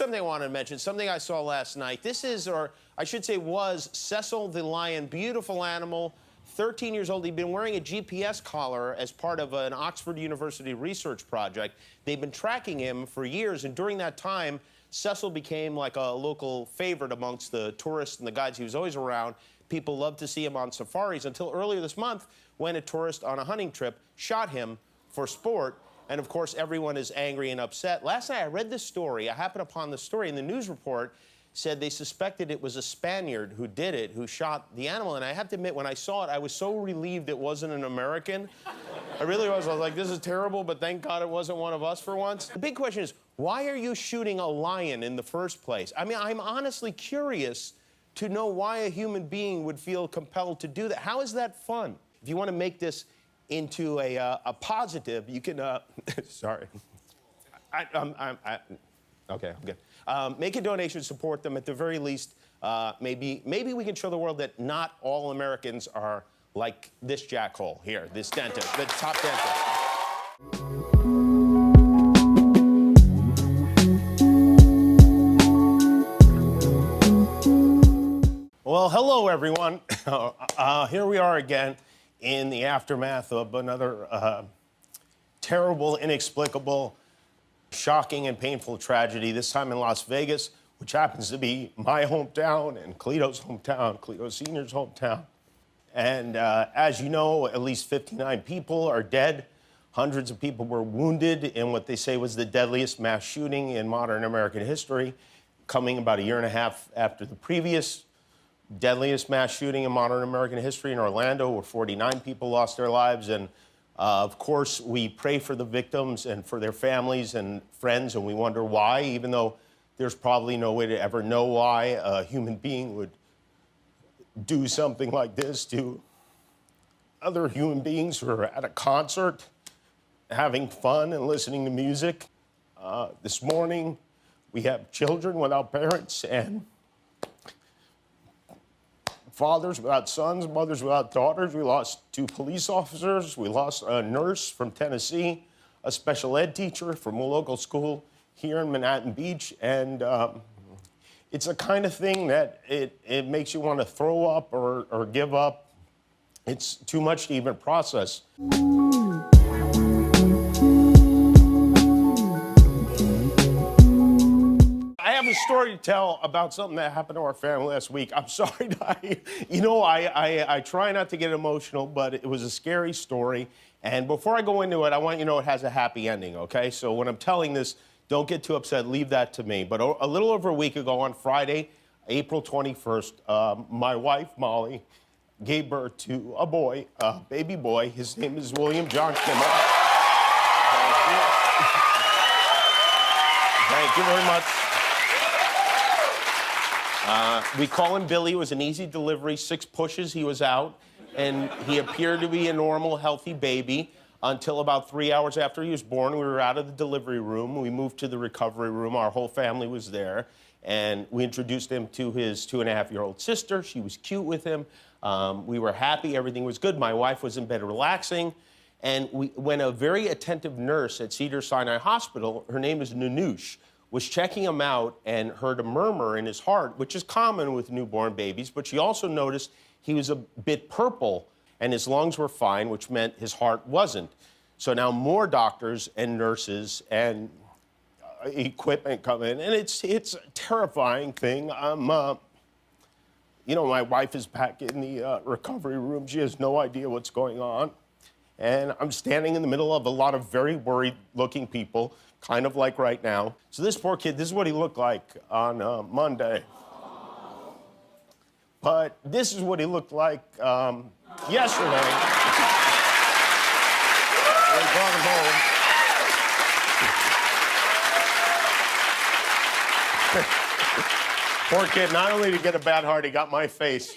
something I wanted to mention, something I saw last night. This is, or I should say was, Cecil the lion, beautiful animal, 13 years old. He'd been wearing a GPS collar as part of an Oxford University research project. They've been tracking him for years, and during that time, Cecil became like a local favorite amongst the tourists and the guides. He was always around. People loved to see him on safaris until earlier this month when a tourist on a hunting trip shot him for sport. And of course, everyone is angry and upset. Last night, I read this story. I happened upon the story, and the news report said they suspected it was a Spaniard who did it, who shot the animal. And I have to admit, when I saw it, I was so relieved it wasn't an American. I really was. I was like, this is terrible, but thank God it wasn't one of us for once. The big question is, why are you shooting a lion in the first place? I mean, I'm honestly curious to know why a human being would feel compelled to do that. How is that fun? If you want to make this into a positive, you can, sorry. Okay, I'm good. Make a donation, support them. At the very least, maybe we can show the world that not all Americans are like this jackhole here, this dentist, the top dentist. Well, hello, everyone. Here we are again in the aftermath of another terrible, inexplicable, shocking, and painful tragedy, this time in Las Vegas, which happens to be my hometown and Cleto's hometown, Cleto Sr.'s hometown. And as you know, at least 59 people are dead. Hundreds of people were wounded in what they say was the deadliest mass shooting in modern American history, coming about a year and a half after the previous deadliest mass shooting in modern American history in Orlando, where 49 people lost their lives. And of course, we pray for the victims and for their families and friends, and we wonder why, even though there's probably no way to ever know why a human being would do something like this to other human beings who are at a concert, having fun and listening to music. This morning, we have children without parents and fathers without sons, mothers without daughters. We lost 2 police officers. We lost a nurse from Tennessee, a special ed teacher from a local school here in Manhattan Beach. And it's a kind of thing that it makes you want to throw up or give up. It's too much to even process. I have a story to tell about something that happened to our family last week. I'm sorry, I try not to get emotional, but it was a scary story. And before I go into it, I want you to know it has a happy ending, okay? So when I'm telling this, don't get too upset. Leave that to me. But a little over a week ago on Friday, April 21st, my wife, Molly, gave birth to a boy, a baby boy. His name is William John Kimmel. Thank you very much. We call him Billy. It was an easy delivery, 6 pushes, he was out, and he appeared to be a normal, healthy baby until about 3 hours after he was born. We were out of the delivery room. We moved to the recovery room. Our whole family was there, and we introduced him to his 2.5-year-old sister. She was cute with him. We were happy. Everything was good. My wife was in bed relaxing, and when a very attentive nurse at Cedars-Sinai Hospital, her name is Nanush, was checking him out and heard a murmur in his heart, which is common with newborn babies, but she also noticed he was a bit purple and his lungs were fine, which meant his heart wasn't. So now more doctors and nurses and equipment come in, and it's a terrifying thing. My wife is back in the recovery room. She has no idea what's going on. And I'm standing in the middle of a lot of very worried-looking people, kind of like right now. So this poor kid, this is what he looked like on Monday. But this is what he looked like yesterday. We brought him home. Poor kid, not only did he get a bad heart, he got my face.